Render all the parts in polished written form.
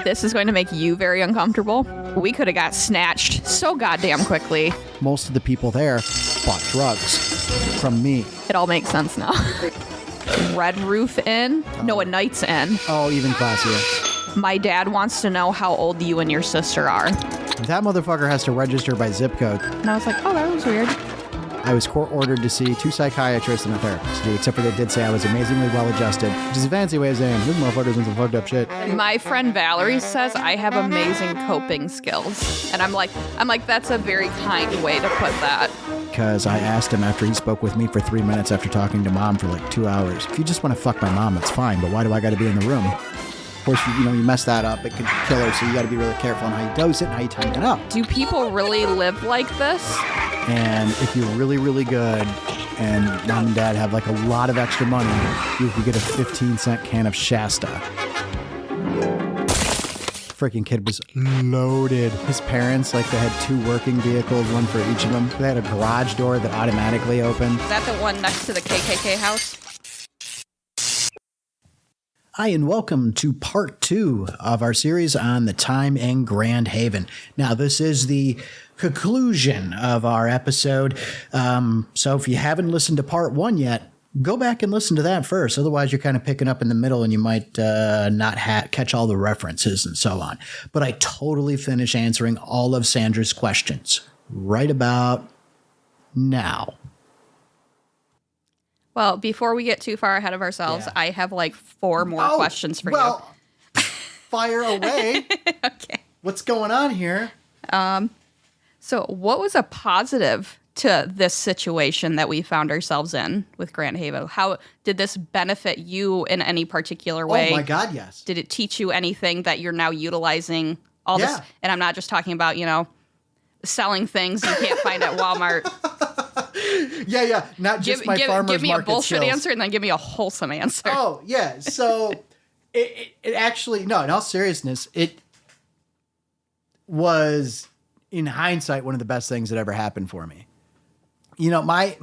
This is going to make you very uncomfortable. We could have got snatched so goddamn quickly. Most of the people there bought drugs from me. It all makes sense now. Red Roof Inn? No, a Knight's Inn. Oh, even classier. My dad wants to know how old you and your sister are. That motherfucker has to register by zip code. And I was like, oh, that was weird. I was court-ordered to see 2 psychiatrists and a therapist, except for they did say I was amazingly well-adjusted, which is a fancy way of saying, this motherfucker's in some fucked up shit. My friend Valerie says I have amazing coping skills. And I'm like, that's a very kind way to put that. Because I asked him after he spoke with me for 3 minutes after talking to mom for like 2 hours. If you just want to fuck my mom, it's fine, but why do I got to be in the room? Of course, you mess that up, it could kill her, so you got to be really careful on how you dose it and how you time it up. Do people really live like this? And if you're really, really good and mom and dad have like a lot of extra money, you could get a 15-cent can of Shasta. Freaking kid was loaded. His parents, like, they had 2 working vehicles, one for each of them. They had a garage door that automatically opened. Is that the one next to the KKK house? Hi, and welcome to part 2 of our series on the time in Grand Haven. Now, this is the conclusion of our episode. So if you haven't listened to part 1 yet, go back and listen to that first. Otherwise, you're kind of picking up in the middle and you might not catch all the references and so on. But I totally finished answering all of Sandra's questions right about now. Well, before we get too far ahead of ourselves, Yeah. I have like 4 more questions for you. Fire away. Okay. What's going on here? So what was a positive to this situation that we found ourselves in with Grand Haven? How did this benefit you in any particular way? Oh my God, yes. Did it teach you anything that you're now utilizing all this? And I'm not just talking about, selling things you can't find at Walmart. Yeah. Not just my farmer's market Give me a bullshit skills. answer and then give me a wholesome answer. Oh, yeah. So it actually, no, in all seriousness, it was, in hindsight, one of the best things that ever happened for me. My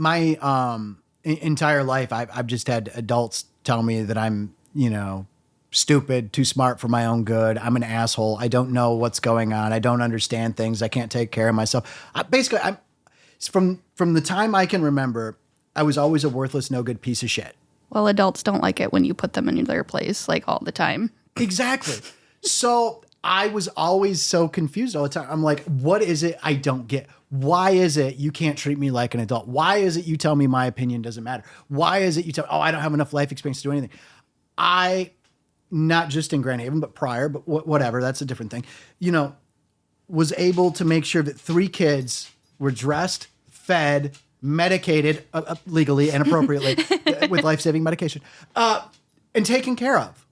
entire life, I've just had adults tell me that I'm, stupid, too smart for my own good. I'm an asshole. I don't know what's going on. I don't understand things. I can't take care of myself. I'm from the time I can remember, I was always a worthless, no good piece of shit. Well, adults don't like it when you put them in their place, like, all the time. Exactly. So I was always so confused all the time. I'm like, what is it I don't get? Why is it you can't treat me like an adult? Why is it you tell me my opinion doesn't matter? Why is it you tell me, I don't have enough life experience to do anything? Not just in Grand Haven, but prior, but whatever, that's a different thing, was able to make sure that 3 kids were dressed, fed, medicated legally and appropriately with life-saving medication, and taken care of.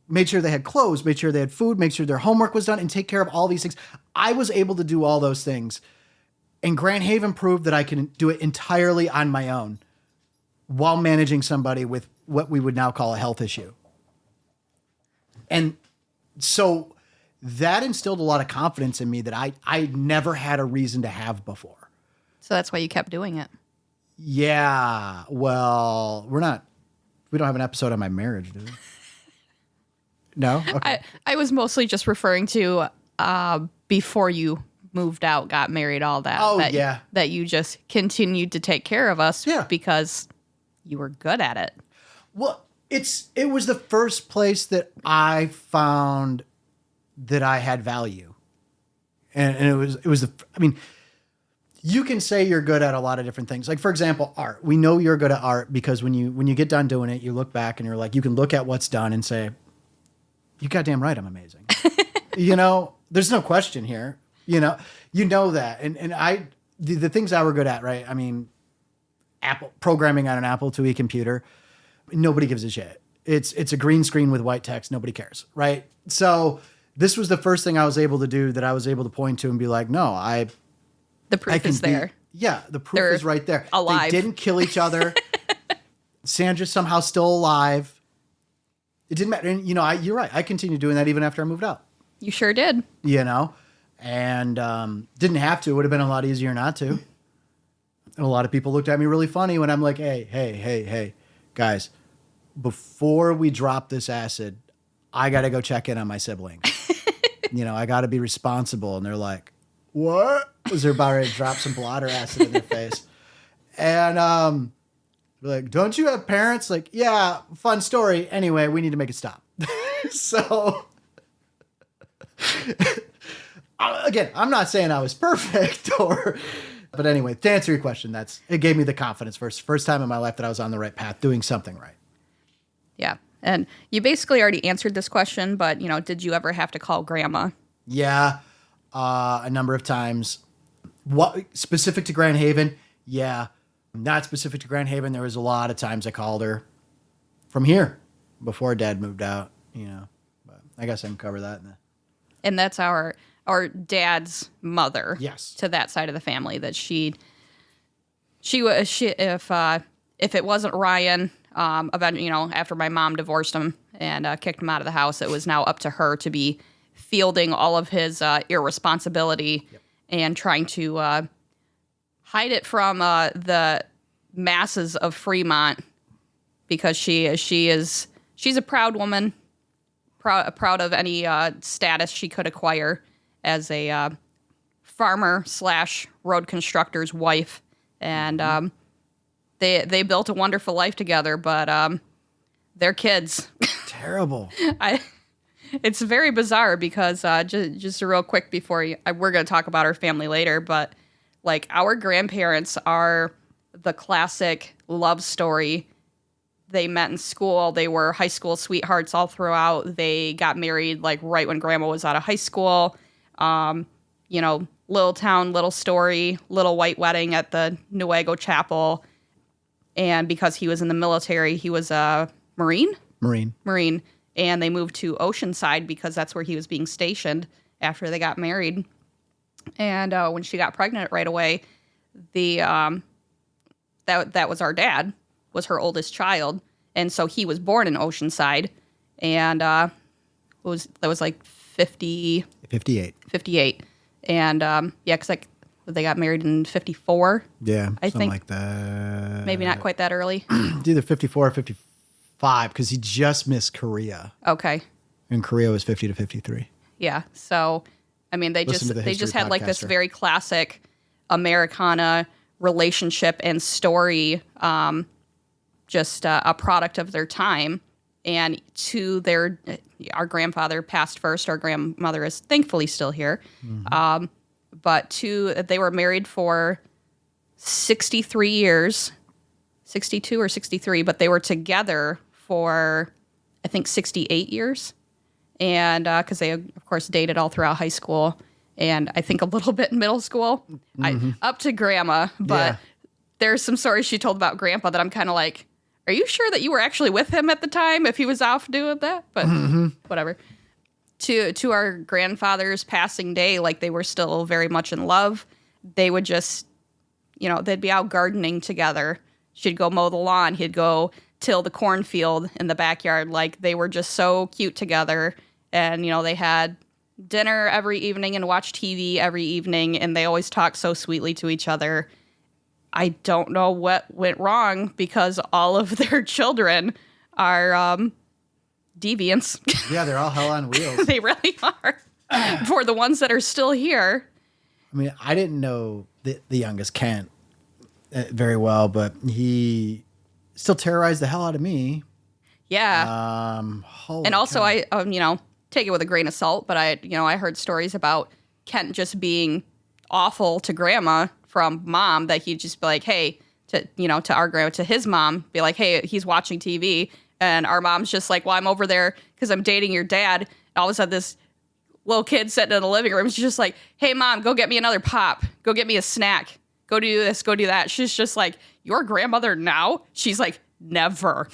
Made sure they had clothes, made sure they had food, made sure their homework was done, and take care of all these things. I was able to do all those things. And Grand Haven proved that I can do it entirely on my own while managing somebody with what we would now call a health issue. And so that instilled a lot of confidence in me that I never had a reason to have before. So that's why you kept doing it. Yeah. Well, we don't have an episode on my marriage, do we? No? Okay. I was mostly just referring to before you moved out, got married, all that. Oh, yeah. That you just continued to take care of us because you were good at it. Well, it was the first place that I found that I had value. And it was you can say you're good at a lot of different things. Like, for example, art. We know you're good at art because when you get done doing it, you look back and you're like, you can look at what's done and say, you goddamn right, I'm amazing. There's no question here. You know that. And the things I were good at, right? I mean, programming on an Apple IIe computer, nobody gives a shit. It's a green screen with white text. Nobody cares, right? So this was the first thing I was able to do that I was able to point to and be like, no, the proof is there. The proof is right there. Alive. They didn't kill each other. Sandra's somehow still alive. It didn't matter. And, you're right. I continued doing that even after I moved out. You sure did. And didn't have to. It would have been a lot easier not to. And a lot of people looked at me really funny when I'm like, hey, guys, before we drop this acid, I got to go check in on my siblings. I got to be responsible. And they're like, what? Was they're about ready to drop some blotter acid in their face. And like, don't you have parents? Like, yeah, fun story. Anyway, we need to make it stop. So, again, I'm not saying I was perfect but anyway, to answer your question, it gave me the confidence first time in my life that I was on the right path, doing something right. Yeah. And you basically already answered this question, but, did you ever have to call grandma? Yeah, a number of times. What specific to Grand Haven? Yeah, not specific to Grand Haven. There was a lot of times I called her from here before Dad moved out. But I guess I can cover that. And that's our dad's mother. Yes. To that side of the family, that she if it wasn't Ryan, after my mom divorced him and kicked him out of the house, it was now up to her to be fielding all of his irresponsibility and trying to hide it from the masses of Fremont, because she's a proud woman, proud of any status she could acquire as a farmer / road constructor's wife, and they built a wonderful life together, but their kids terrible. It's very bizarre because just real quick before we're going to talk about our family later, but like our grandparents are the classic love story. They met in school. They were high school sweethearts all throughout. They got married like right when grandma was out of high school. Little town, little story, little white wedding at the Newego Chapel. And because he was in the military, he was a Marine. And they moved to Oceanside because that's where he was being stationed after they got married. And when she got pregnant right away, that was our dad, was her oldest child. And so he was born in Oceanside. And that was like 58. And because they got married in 54. Yeah, I think like that. Maybe not quite that early. It's either 54 or 55 because he just missed Korea. Okay. And Korea was 50 to 53. Yeah. So, I mean, they just had like this very classic Americana relationship and story, just a product of their time. And our grandfather passed first. Our grandmother is thankfully still here. Mm-hmm. But they were married for 63 years, 62 or 63, but they were together for, I think, 68 years. And because they, of course, dated all throughout high school and I think a little bit in middle school, up to grandma. But there's some stories she told about grandpa that I'm kind of like, are you sure that you were actually with him at the time if he was off doing that? But whatever. To our grandfather's passing day, like they were still very much in love. They would just, they'd be out gardening together. She'd go mow the lawn. He'd go till the cornfield in the backyard. Like they were just so cute together. And, they had dinner every evening and watched TV every evening. And they always talked so sweetly to each other. I don't know what went wrong because all of their children are deviants. Yeah, they're all hell on wheels. They really are. For the ones that are still here. I mean, I didn't know the youngest, Kent, very well, but he still terrorized the hell out of me. Yeah. And also, I take it with a grain of salt, but I heard stories about Kent just being awful to grandma from mom, that he'd just be like, hey, to our grandma, to his mom, be like, hey, he's watching TV. And our mom's just like, well, I'm over there because I'm dating your dad. And all of a sudden, this little kid sitting in the living room, she's just like, hey, mom, go get me another pop. Go get me a snack. Go do this, go do that. She's just like, your grandmother now? She's like, never.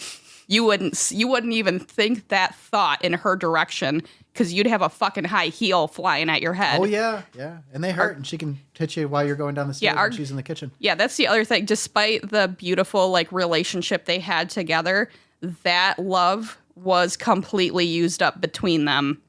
You wouldn't even think that thought in her direction because you'd have a fucking high heel flying at your head. Oh, yeah. And they hurt, and she can hit you while you're going down the stairs when she's in the kitchen. Yeah, that's the other thing. Despite the beautiful, relationship they had together, that love was completely used up between them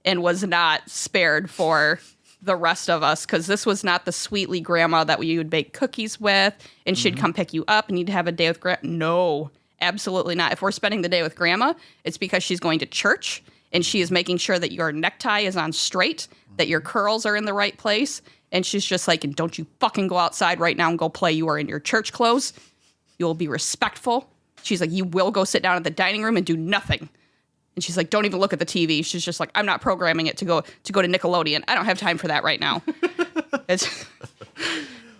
and was not spared for the rest of us, because this was not the sweetly grandma that you would bake cookies with and she'd come pick you up and you'd have a day with grandma. No, absolutely not. If we're spending the day with grandma, it's because she's going to church and she is making sure that your necktie is on straight, that your curls are in the right place. And she's just like, and don't you fucking go outside right now and go play. You are in your church clothes. You will be respectful. She's like, you will go sit down at the dining room and do nothing. And she's like, don't even look at the TV. She's just like, I'm not programming it to go to Nickelodeon. I don't have time for that right now.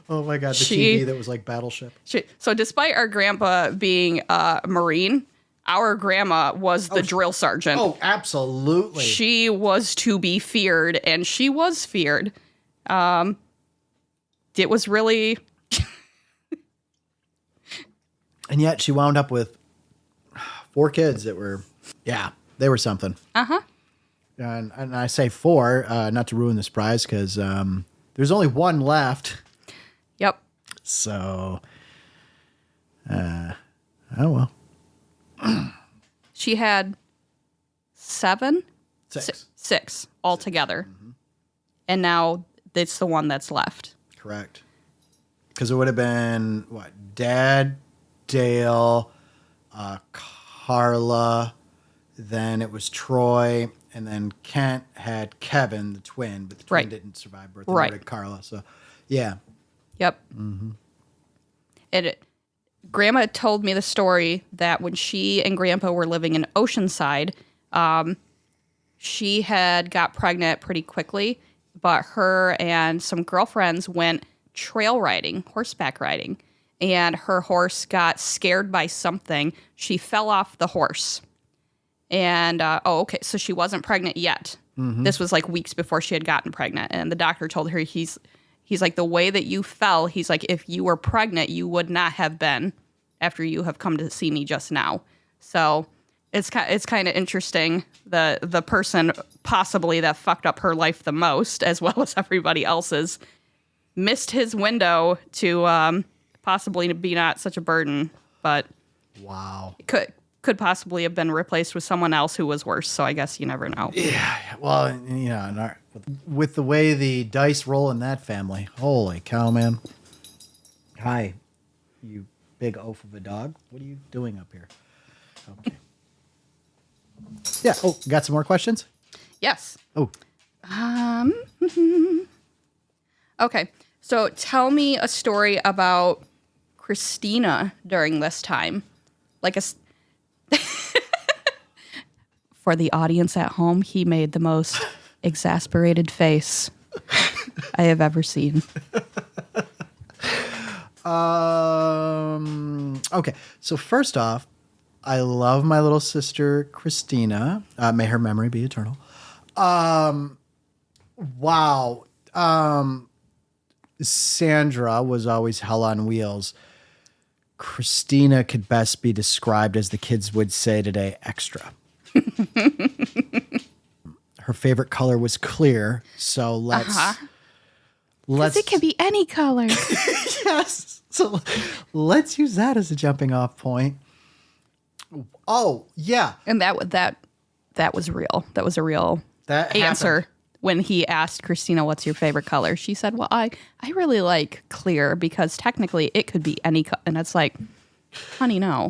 Oh my God, the TV that was like Battleship. So despite our grandpa being a Marine, our grandma was the drill sergeant. Oh, absolutely. She was to be feared, and she was feared. It was really... And yet she wound up with 4 kids that were, they were something. Uh-huh. And I say 4, not to ruin the surprise, because there's only 1 left. Yep. So, oh well. She had 7? 6. 6 altogether. Mm-hmm. And now it's the one that's left. Correct. Because it would have been, Dad, Dale, Carla, then it was Troy, and then Kent had Kevin, the twin, but the twin didn't survive birth. Right. Carla, so, yeah. Yep. Mm-hmm. And Grandma told me the story that when she and Grandpa were living in Oceanside, she had got pregnant pretty quickly, but her and some girlfriends went trail riding, horseback riding, and her horse got scared by something. She fell off the horse. And, so she wasn't pregnant yet. Mm-hmm. This was like weeks before she had gotten pregnant. And the doctor told her, he's like, the way that you fell, he's like, if you were pregnant, you would not have been after you have come to see me just now. So it's kind of interesting. The person possibly that fucked up her life the most, as well as everybody else's, missed his window to possibly be not such a burden. But wow, could possibly have been replaced with someone else who was worse. So I guess you never know. Yeah. Well, with the way the dice roll in that family, holy cow, man. Hi, you big oaf of a dog. What are you doing up here? Okay. Yeah. Oh, got some more questions? Yes. Oh. Okay. So tell me a story about Christina during this time. Like for the audience at home, he made the most exasperated face I have ever seen. Okay. So first off, I love my little sister, Christina. May her memory be eternal. Wow. Sandra was always hell on wheels. Christina could best be described, as the kids would say today, extra. Her favorite color was clear, so let's it can be any color. Yes. So let's use that as a jumping off point. Oh, yeah. And that was real. That was a real answer. Happened. When he asked Christina, what's your favorite color? She said, well, I really like clear because technically it could be any color. And it's like, honey, no.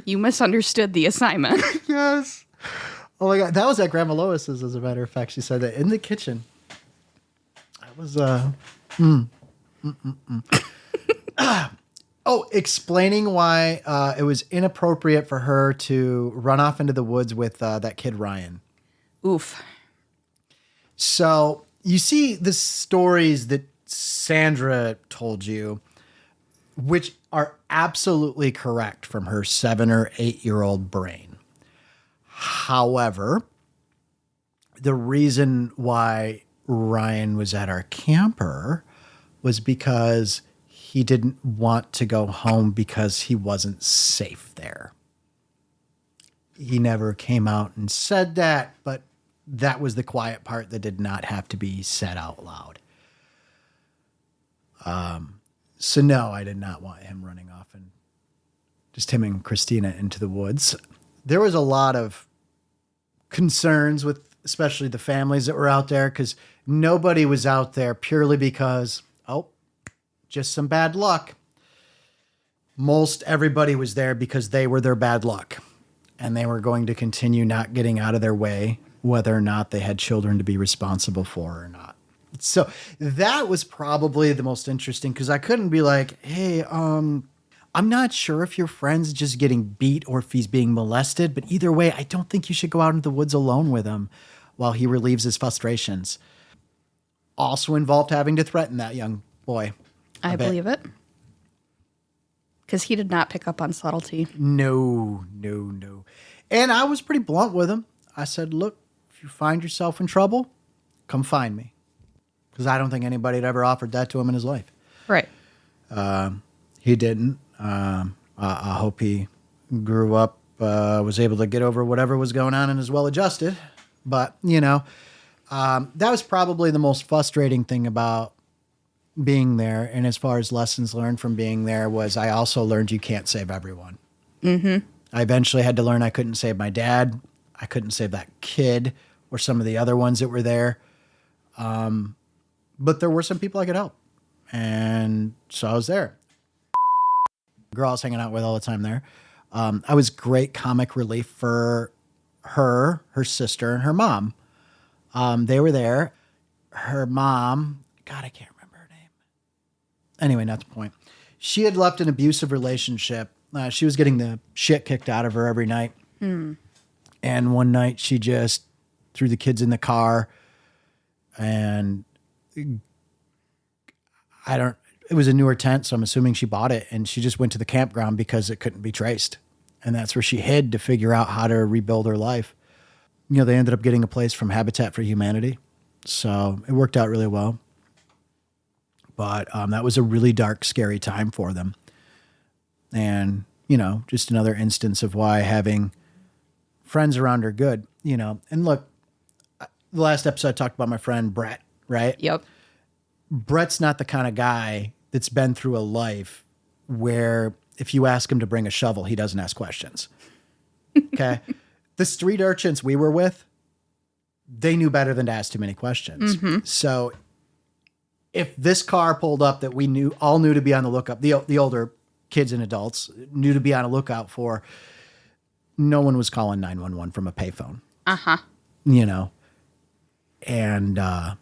You misunderstood the assignment. Yes. Oh my God. That was at Grandma Lois's, as a matter of fact. She said that in the kitchen. That was, explaining why it was inappropriate for her to run off into the woods with that kid, Ryan. Oof. So you see the stories that Sandra told you, which are absolutely correct from her 7 or 8-year-old brain. However, the reason why Ryan was at our camper was because he didn't want to go home because he wasn't safe there. He never came out and said that, but that was the quiet part that did not have to be said out loud. So no, I did not want him running off and just him and Christina into the woods. There was a lot of concerns with especially the families that were out there, because nobody was out there purely because, just some bad luck. Most everybody was there because they were their bad luck. and they were going to continue not getting out of their way, whether or not they had children to be responsible for or not. So that was probably the most interesting, because I couldn't be like, hey, I'm not sure if your friend's just getting beat or if he's being molested, but either way, I don't think you should go out into the woods alone with him while he relieves his frustrations. Also involved having to threaten that young boy. I believe it. Because he did not pick up on subtlety. No. And I was pretty blunt with him. I said, look, if you find yourself in trouble, come find me. Because I don't think anybody had ever offered that to him in his life. Right. He didn't. I hope he grew up, was able to get over whatever was going on and is well adjusted. But, that was probably the most frustrating thing about being there. And as far as lessons learned from being there was, I also learned you can't save everyone. Mm-hmm. I eventually had to learn I couldn't save my dad. I couldn't save that kid or some of the other ones that were there. But there were some people I could help. And so I was there. Girl I was hanging out with all the time there. I was great comic relief for her sister, and her mom. They were there. Her mom, God, I can't remember her name. Anyway, not the point. She had left an abusive relationship. She was getting the shit kicked out of her every night. And one night she just threw the kids in the car, and it was a newer tent, so I'm assuming she bought it, and she just went to the campground because it couldn't be traced. And that's where she hid to figure out how to rebuild her life. They ended up getting a place from Habitat for Humanity. So it worked out really well. But that was a really dark, scary time for them. And, just another instance of why having friends around are good, And look, the last episode I talked about my friend Brett, right? Yep. Brett's not the kind of guy that's been through a life where if you ask him to bring a shovel, he doesn't ask questions. Okay. The street urchins we were with, they knew better than to ask too many questions. Mm-hmm. So if this car pulled up that we all knew to be on the lookout, the older kids and adults knew to be on a lookout for, no one was calling 911 from a payphone. Uh-huh. And that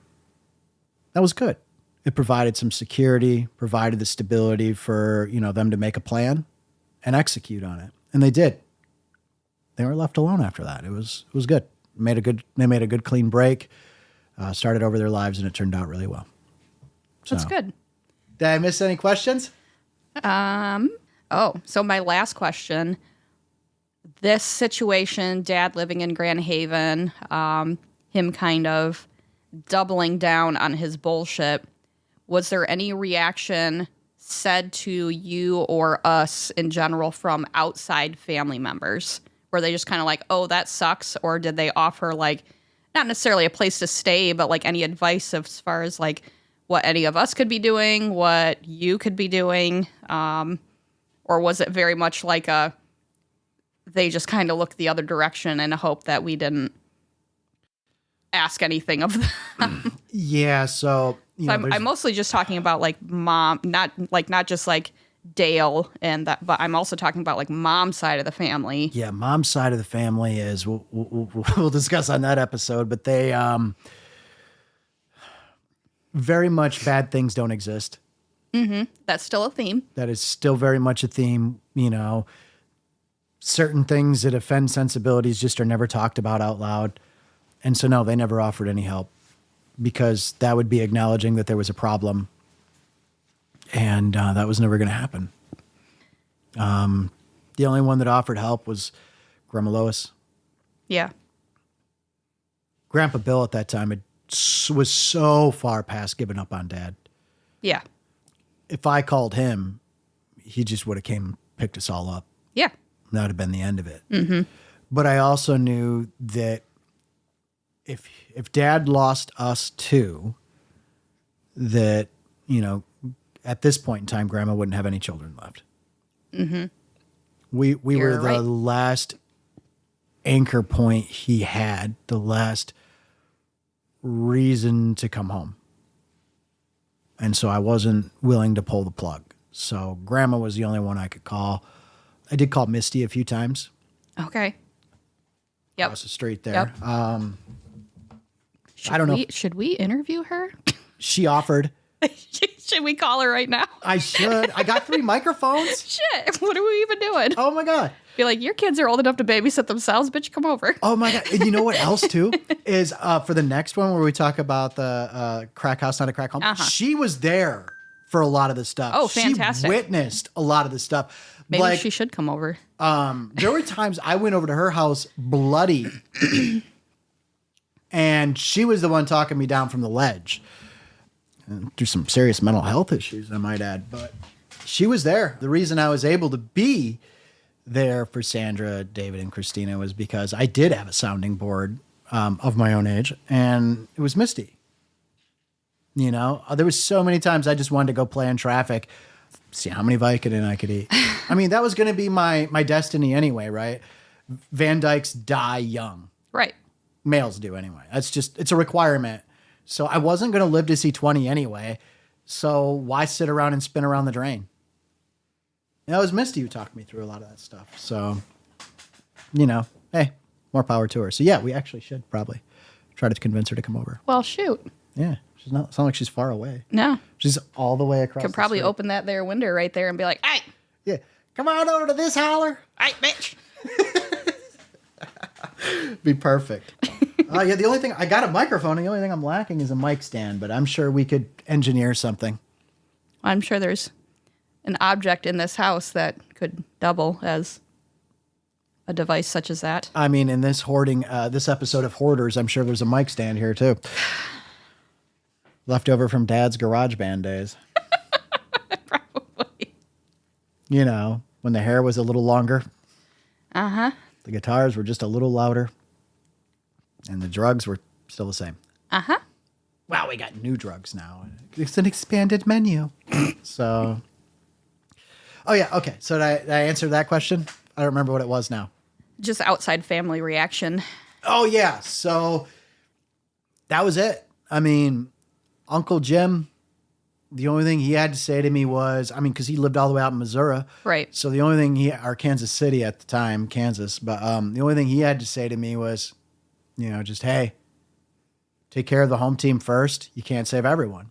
was good. It provided some security, provided the stability for, them to make a plan and execute on it. And they did. They were left alone after that. It was good. They made a good clean break, started over their lives, and it turned out really well. So, that's good. Did I miss any questions? So my last question, this situation, Dad living in Grand Haven, him kind of doubling down on his bullshit. Was there any reaction said to you or us in general from outside family members? Were they just kind of like, oh, that sucks? Or did they offer, like, not necessarily a place to stay, but like any advice as far as like what any of us could be doing, what you could be doing? Or was it very much like they just kind of looked the other direction in a hope that we didn't ask anything of them? Yeah, so I'm mostly just talking about like mom, not just like Dale and that, but I'm also talking about like mom's side of the family. Yeah, mom's side of the family is we'll discuss on that episode, but they very much bad things don't exist. Mm-hmm. That's still a theme. That is still very much a theme. Certain things that offend sensibilities just are never talked about out loud. And so, no, they never offered any help because that would be acknowledging that there was a problem. And that was never going to happen. The only one that offered help was Grandma Lois. Yeah. Grandpa Bill at that time was so far past giving up on Dad. Yeah. If I called him, he just would have came and picked us all up. Yeah. That would have been the end of it. Mm-hmm. But I also knew that if Dad lost us too, that, at this point in time, Grandma wouldn't have any children left. Mm-hmm. We were the last anchor point he had, the last reason to come home. And so I wasn't willing to pull the plug. So Grandma was the only one I could call. I did call Misty a few times. Okay. across the street there. Yep. I don't know. Should we interview her? She offered. Should we call her right now? I should. I got 3 microphones. Shit. What are we even doing? Oh my God. Be like, your kids are old enough to babysit themselves, bitch, come over. Oh my God. And you know what else too? Is for the next one where we talk about the crack house, not a crack home. She was there for a lot of the stuff. Oh, fantastic. She witnessed a lot of the stuff. Maybe she should come over. There were times I went over to her house bloody and she was the one talking me down from the ledge. Through some serious mental health issues, I might add. But she was there. The reason I was able to be there for Sandra, David, and Christina was because I did have a sounding board of my own age, and it was Misty. You know, there was so many times I just wanted to go play in traffic, see how many Vicodin I could eat. I mean, that was going to be my destiny anyway, right? Van Dykes die young. Right. Males do anyway. It's a requirement. So I wasn't going to live to see 20 anyway. So why sit around and spin around the drain? And that was Misty who talked me through a lot of that stuff. So, you know, hey, more power to her. So yeah, we actually should probably try to convince her to come over. Well, shoot. Yeah. It's not like she's far away. No. She's all the way across. Could probably open that there window right there and be like, hey. Yeah. Come on over to this holler. Hey, bitch. Be perfect. Yeah, the only thing, I got a microphone, and the only thing I'm lacking is a mic stand, but I'm sure we could engineer something. I'm sure there's an object in this house that could double as a device such as that. I mean, in this this episode of Hoarders, I'm sure there's a mic stand here too. Left over from Dad's garage band days. Probably. You know, when the hair was a little longer. Uh-huh. The guitars were just a little louder. And the drugs were still the same. Uh-huh. Wow, we got new drugs now. It's an expanded menu. So, oh yeah, okay. So did I answer that question? I don't remember what it was now. Just outside family reaction. Oh yeah, so that was it. I mean, Uncle Jim, the only thing he had to say to me was, I mean, because he lived all the way out in Missouri. Right. So the only thing or Kansas City at the time, Kansas, but the only thing he had to say to me was, you know, just, hey, take care of the home team first. You can't save everyone.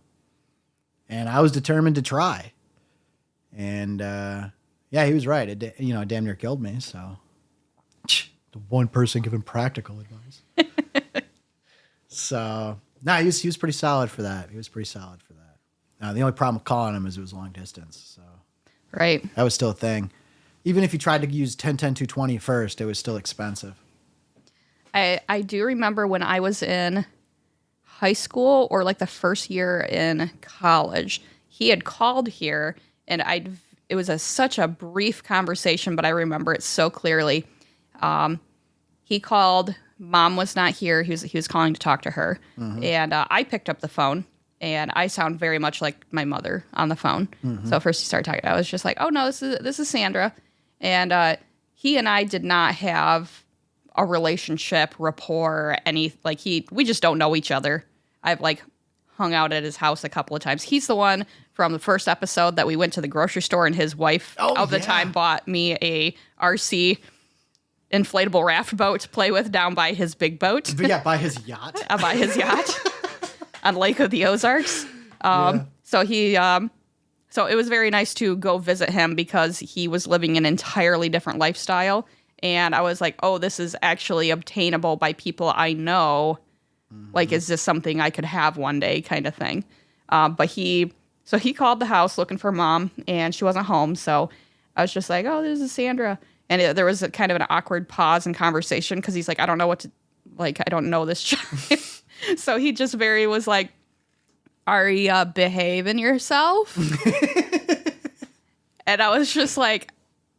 And I was determined to try. And, yeah, he was right. It damn near killed me. So the one person giving practical advice. So, he was pretty solid for that. The only problem with calling him is it was long distance. So right. That was still a thing. Even if you tried to use 10-10-220 first, it was still expensive. I do remember when I was in high school or like the first year in college, he had called here and it was such a brief conversation, but I remember it so clearly. He called, Mom was not here. He was calling to talk to her. Mm-hmm. And I picked up the phone and I sound very much like my mother on the phone. Mm-hmm. So first he started talking, I was just like, oh no, this is Sandra. And he and I did not have a relationship, rapport, we just don't know each other. I've hung out at his house a couple of times. He's the one from the first episode that we went to the grocery store and his wife the time bought me a RC inflatable raft boat to play with down by his big boat. But yeah, by his yacht. By his yacht on Lake of the Ozarks. So he, so it was very nice to go visit him because he was living an entirely different lifestyle. And I was like, oh, this is actually obtainable by people I know. Mm-hmm. Like, is this something I could have one day kind of thing? But he called the house looking for Mom, and she wasn't home. So I was just like, oh, this is Sandra. And there was kind of an awkward pause in conversation because he's like, I don't know what to, I don't know this child. So he just was like, are you behaving yourself? And I was just like,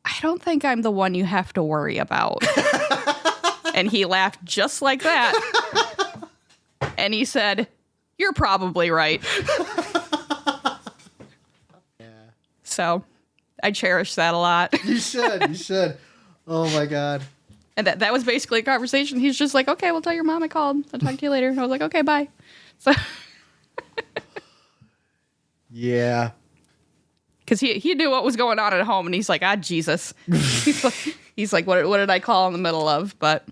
I don't think I'm the one you have to worry about. And he laughed just like that. And he said, you're probably right. Yeah. So I cherish that a lot. You should. Oh my God. And that was basically a conversation. He's just like, okay, well, tell your mom I called. I'll talk to you later. And I was like, okay, bye. So yeah. Because he knew what was going on at home, and he's like, Jesus. He's like, what did I call in the middle of? But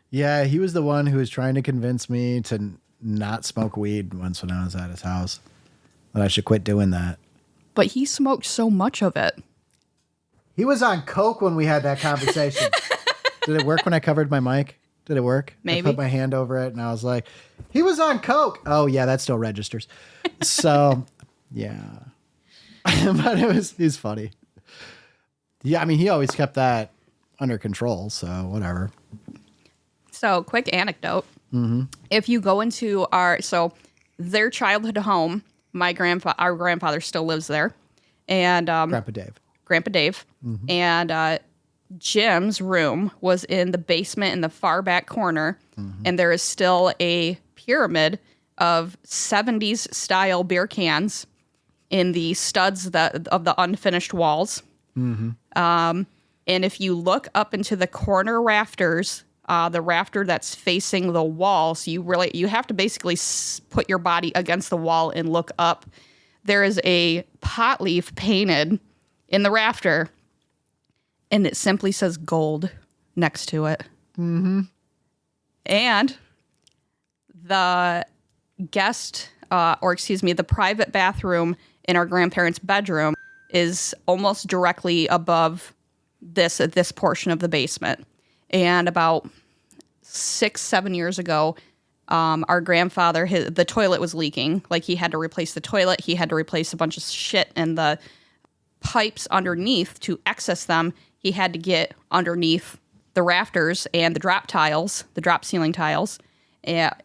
Yeah, he was the one who was trying to convince me to not smoke weed once when I was at his house. That I should quit doing that. But he smoked so much of it. He was on coke when we had that conversation. Did it work when I covered my mic? Did it work? Maybe. I put my hand over it and I was like, he was on coke. Oh, yeah, that still registers. So, yeah. But he's funny. Yeah, I mean, he always kept that under control, so whatever. So, quick anecdote. Mm-hmm. If you go into their childhood home, our grandfather still lives there. And Grandpa Dave. Mm-hmm. And Jim's room was in the basement in the far back corner, and there is still a pyramid of 70s style beer cans in the studs of the unfinished walls. Mm-hmm. And if you look up into the corner rafters, the rafter that's facing the wall, so you have to basically put your body against the wall and look up. There is a pot leaf painted in the rafter, and it simply says gold next to it. Mm-hmm. And the the private bathroom in our grandparents' bedroom is almost directly above this portion of the basement. And about 6-7 years ago, our grandfather, the toilet was leaking. Like, he had to replace the toilet. He had to replace a bunch of shit in the pipes underneath. To access them, he had to get underneath the rafters and the drop ceiling tiles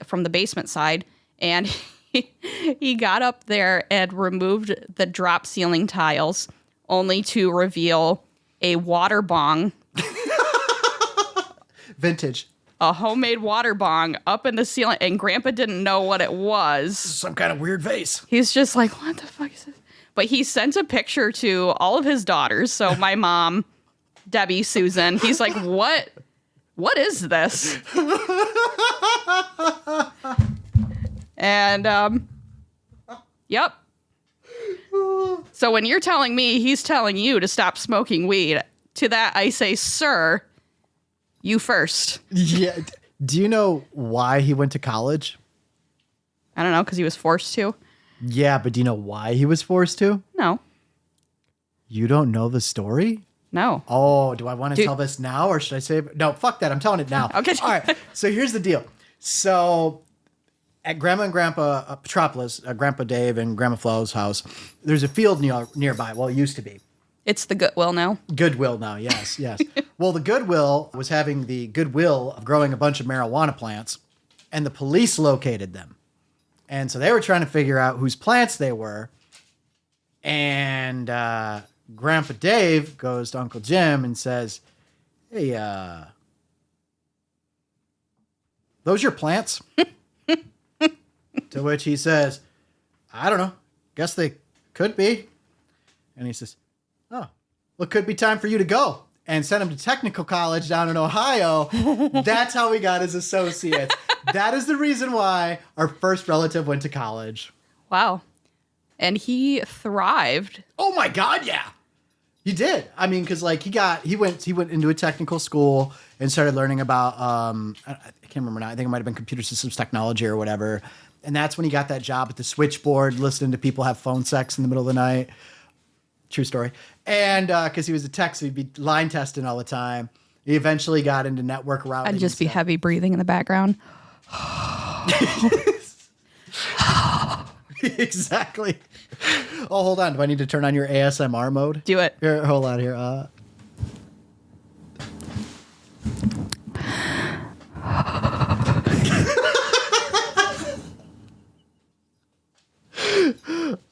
from the basement side. And he got up there and removed the drop ceiling tiles, only to reveal a water bong. Vintage. A homemade water bong up in the ceiling, and Grandpa didn't know what it was. Some kind of weird vase. He's just like, what the fuck is this? But he sent a picture to all of his daughters. So my mom, Debbie, Susan, he's like, what is this? And, yep. So when you're telling me he's telling you to stop smoking weed, to that I say, sir, you first. Yeah. Do you know why he went to college? I don't know, because he was forced to. Yeah, but do you know why he was forced to? No. You don't know the story? No. Oh, do I want to tell this now or should I say it? No, fuck that. I'm telling it now. Okay. All right. So here's the deal. So at Grandma and Grandpa Petropolis, Grandpa Dave and Grandma Flo's house, there's a field nearby. Well, it used to be. It's the Goodwill now. Goodwill now, yes. Well, the Goodwill was having the goodwill of growing a bunch of marijuana plants, and the police located them. And so they were trying to figure out whose plants they were. And Grandpa Dave goes to Uncle Jim and says, hey, those your plants? To which he says, I don't know. Guess they could be. And he says, oh, well, it could be time for you to go. And sent him to technical college down in Ohio. That's how we got his associates. That is the reason why our first relative went to college. Wow. And he thrived. Oh my God, yeah. He did. I mean, because like he went into a technical school and started learning about I can't remember now. I think it might have been computer systems technology or whatever. And that's when he got that job at the switchboard, listening to people have phone sex in the middle of the night. True story. And because he was a tech, so he'd be line testing all the time. He eventually got into network routing. I'd just be heavy breathing in the background. Exactly. Oh, hold on. Do I need to turn on your ASMR mode? Do it. Here, hold on here.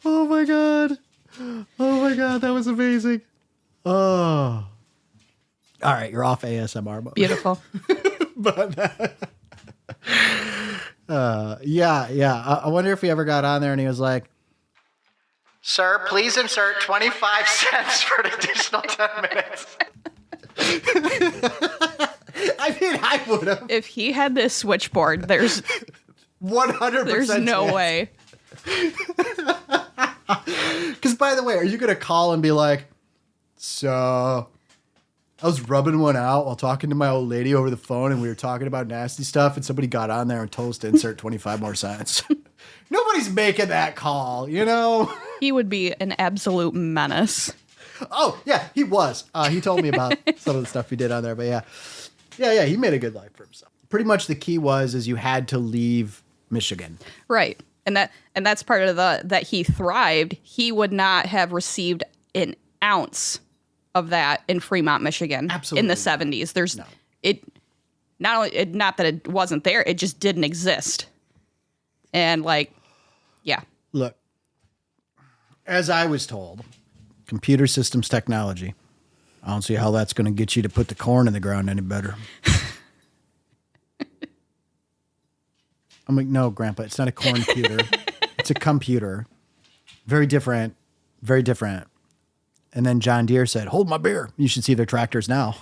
Oh my God. Oh my God, that was amazing. Oh. All right, you're off ASMR mode. Beautiful. But yeah. I wonder if he ever got on there and he was like, sir, please insert 25 cents for an additional 10 minutes. I mean, I would have. If he had this switchboard, there's 100% there's no chance. way. Because, by the way, are you going to call and be like, so I was rubbing one out while talking to my old lady over the phone, and we were talking about nasty stuff, and somebody got on there and told us to insert 25 more cents. Nobody's making that call, you know? He would be an absolute menace. Oh, yeah, he was. He told me about some of the stuff he did on there, but yeah. Yeah, he made a good life for himself. Pretty much the key is you had to leave Michigan. Right. And that's part of that he thrived. He would not have received an ounce of that in Fremont, Michigan. Absolutely in the 70s. There's not that it wasn't there, it just didn't exist. And yeah. Look, as I was told, computer systems technology, I don't see how that's going to get you to put the corn in the ground any better. I'm like, no, Grandpa, it's not a corn computer. It's a computer. Very different. Very different. And then John Deere said, hold my beer. You should see their tractors now.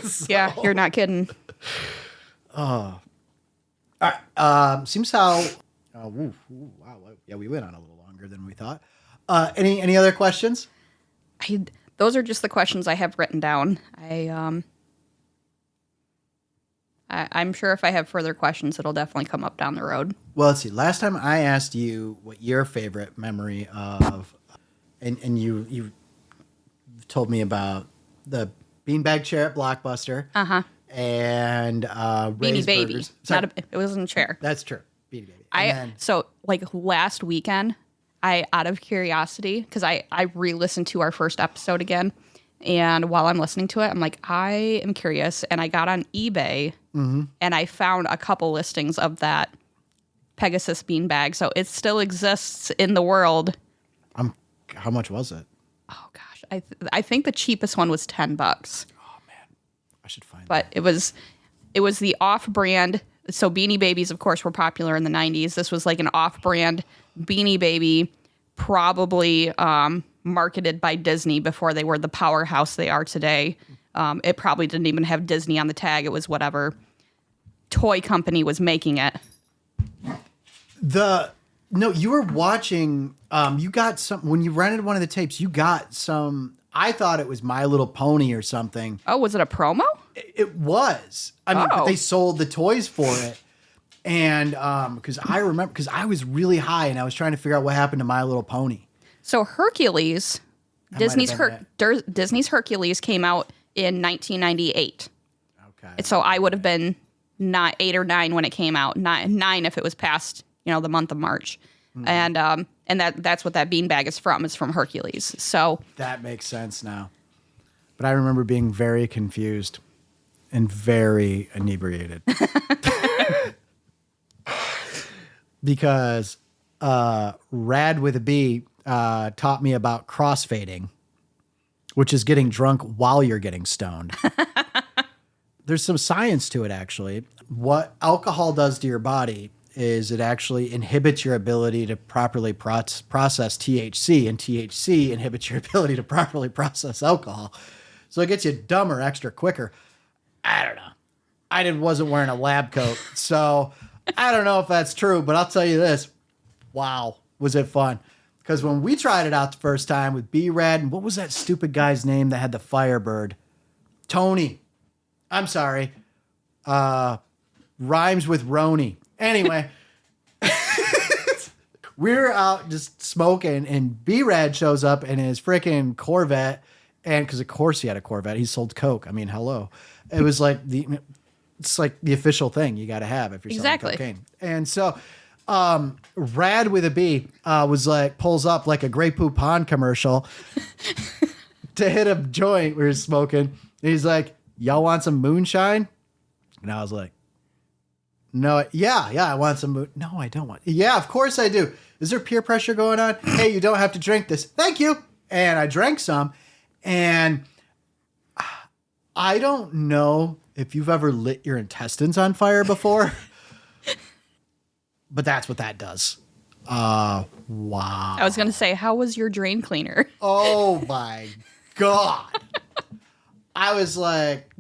So, yeah, you're not kidding. All right. Seems how... wow. Yeah, we went on a little longer than we thought. Any other questions? Those are just the questions I have written down. I'm sure if I have further questions, it'll definitely come up down the road. Well, let's see. Last time I asked you what your favorite memory of, and you told me about the beanbag chair at Blockbuster. Uh-huh. And Beanie Baby. It wasn't a chair. That's true. Beanie Baby. So last weekend, out of curiosity, because I re-listened to our first episode again, and while I'm listening to it, I'm like, I am curious, and I got on eBay, and I found a couple listings of that Pegasus beanbag, so it still exists in the world. How much was it? Oh gosh, I think the cheapest one was $10. Oh man, I should find. But it was the off-brand. So Beanie Babies, of course, were popular in the 90s. This was like an off-brand Beanie Baby, probably marketed by Disney before they were the powerhouse they are today. It probably didn't even have Disney on the tag. It was whatever toy company was making it. No, you were watching, you got some, when you rented one of the tapes, you got some, I thought it was My Little Pony or something. Oh, was it a promo? It was. I mean, but they sold the toys for it. And because I remember, because I was really high and I was trying to figure out what happened to My Little Pony. So Hercules, Disney's Hercules came out in 1998. Okay. So I would have been 8 or 9 when it came out. 9 if it was past, the month of March. Mm. And that's what that beanbag is from. It's from Hercules. So that makes sense now. But I remember being very confused and very inebriated. Because Rad with a B taught me about crossfading, which is getting drunk while you're getting stoned. There's some science to it, actually. What alcohol does to your body is it actually inhibits your ability to properly process THC, and THC inhibits your ability to properly process alcohol. So it gets you dumber extra quicker. I don't know. I wasn't wearing a lab coat, so I don't know if that's true, but I'll tell you this. Wow, was it fun. Because when we tried it out the first time with B-Rad, and what was that stupid guy's name that had the Firebird? Tony. I'm sorry. Rhymes with Roni. Anyway, we're out just smoking, and B-Rad shows up in his freaking Corvette, and because of course he had a Corvette, he sold coke. I mean, hello. It was like it's like the official thing you got to have if you're selling cocaine. And so, Rad with a B was like pulls up like a Grey Poupon commercial to hit a joint we were smoking. And he's like, "Y'all want some moonshine?" And I was like, "No, yeah, I want some No, I don't want." "Yeah, of course I do. Is there peer pressure going on?" "Hey, you don't have to drink this." "Thank you." And I drank some, and I don't know if you've ever lit your intestines on fire before, but that's what that does. Wow. I was going to say, how was your drain cleaner? Oh my God. I was like,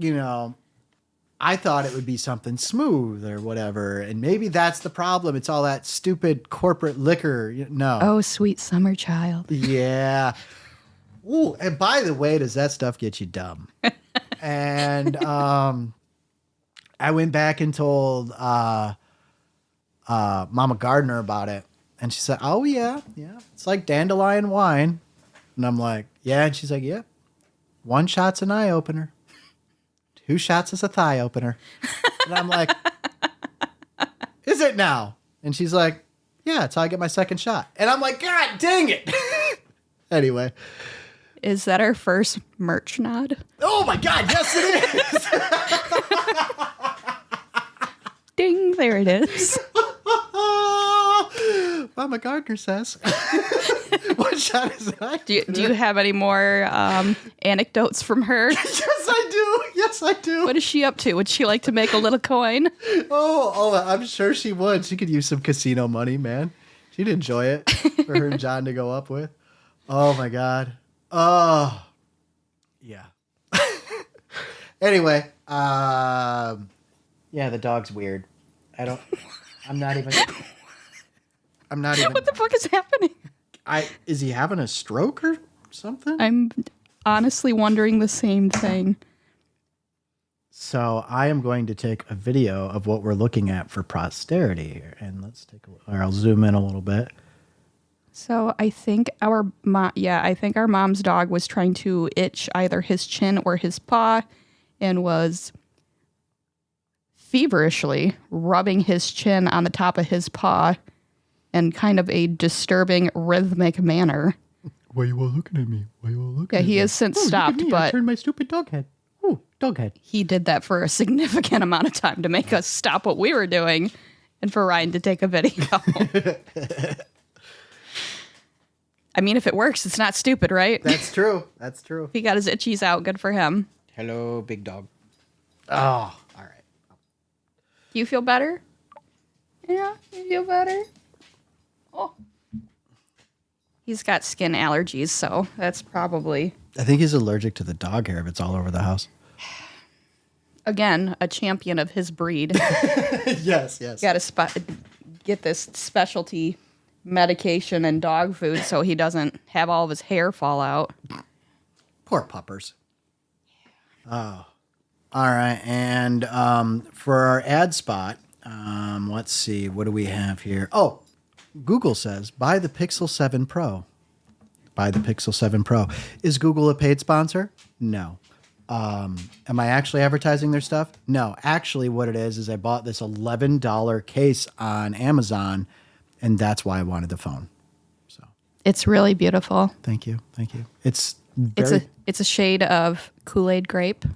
I thought it would be something smooth or whatever. And maybe that's the problem. It's all that stupid corporate liquor. No. Oh, sweet summer child. Yeah. Ooh, and by the way, does that stuff get you dumb? And I went back and told Mama Gardner about it. And she said, oh, yeah. It's like dandelion wine. And I'm like, yeah. And she's like, yeah. 1 shot's an eye opener. 2 shots is a thigh opener. And I'm like, is it now? And she's like, yeah, it's how I get my second shot. And I'm like, God dang it. Anyway. Is that our first merch nod? Oh my God, yes it is. Ding, there it is. Mama Gardner says. What shot is that? Do you have any more anecdotes from her? Yes, I do. What is she up to? Would she like to make a little coin? Oh, I'm sure she would. She could use some casino money, man. She'd enjoy it for her and John to go up with. Oh, my God. Oh, yeah. Anyway, yeah, the dog's weird. I'm not even. What the fuck is happening? Is he having a stroke or something? I'm honestly wondering the same thing. So I am going to take a video of what we're looking at for posterity here, and let's take a look. Or I'll zoom in a little bit. So I think our mom's dog was trying to itch either his chin or his paw, and was feverishly rubbing his chin on the top of his paw in kind of a disturbing rhythmic manner. Why you all looking at me? Why you all looking at me? Yeah, he has since stopped, but I turned my stupid dog head. Ooh, dog head. He did that for a significant amount of time to make us stop what we were doing and for Ryan to take a video. I mean, if it works, it's not stupid, right? That's true. That's true. If he got his itchies out, good for him. Hello, big dog. Oh, all right. Do you feel better? Yeah, you feel better? Oh. He's got skin allergies, so that's probably... I think he's allergic to the dog hair if it's all over the house. Again, a champion of his breed. Yes. Got to get this specialty medication and dog food so he doesn't have all of his hair fall out. Poor puppers. Oh. All right, and for our ad spot, let's see, what do we have here? Oh, Google says, buy the Pixel 7 Pro. Buy the Pixel 7 Pro. Is Google a paid sponsor? No. Am I actually advertising their stuff? No. Actually, what it is I bought this $11 case on Amazon, and that's why I wanted the phone. So it's really beautiful. Thank you. It's a shade of Kool-Aid grape.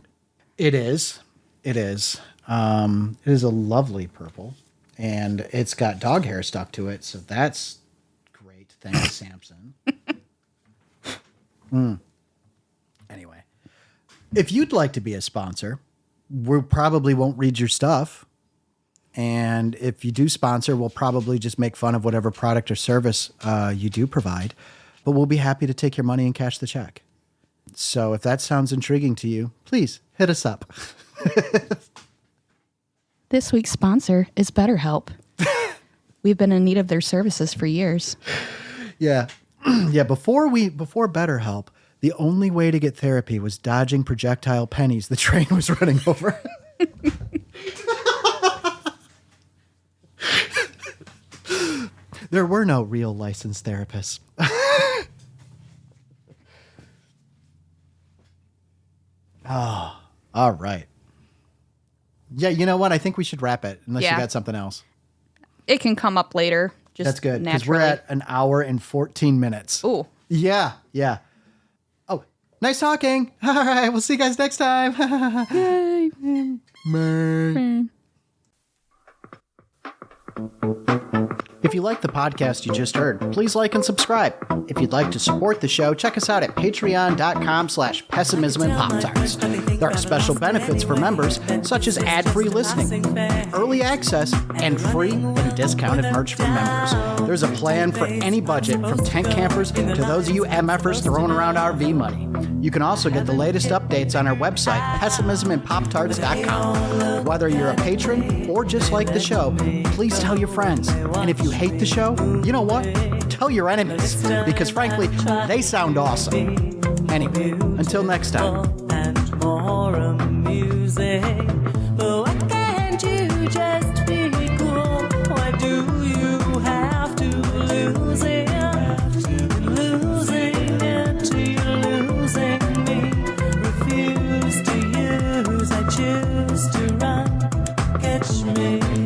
It is. It is a lovely purple, and it's got dog hair stuck to it, so that's great. Thanks, Samson. Anyway, if you'd like to be a sponsor, we probably won't read your stuff. And if you do sponsor, we'll probably just make fun of whatever product or service you do provide. But we'll be happy to take your money and cash the check. So if that sounds intriguing to you, please hit us up. This week's sponsor is BetterHelp. We've been in need of their services for years. Yeah. Yeah. Before BetterHelp, the only way to get therapy was dodging projectile pennies the train was running over. There were no real licensed therapists. Oh, all right. Yeah, you know what? I think we should wrap it unless you got something else. It can come up later. That's good, because we're at an hour and 14 minutes. Ooh. Yeah. Oh, nice talking. All right, we'll see you guys next time. Yay. If you like the podcast you just heard, please like and subscribe. If you'd like to support the show, check us out at patreon.com/pessimism and Pop-Tarts. There are special benefits for members, such as ad-free listening, early access, and free and discounted merch for members. There's a plan for any budget, from tent campers to those of you MFers throwing around RV money. You can also get the latest updates on our website, pessimismandpoptarts.com. Whether you're a patron or just like the show, please tell your friends. And if you hate the show, you know what? Tell your enemies, because frankly, they sound awesome. Anyway, until next time. And more amusing. But why can't you just be cool? Why do you have to lose it? Losing it, you're losing me. Refuse to use, I choose to run. Catch me.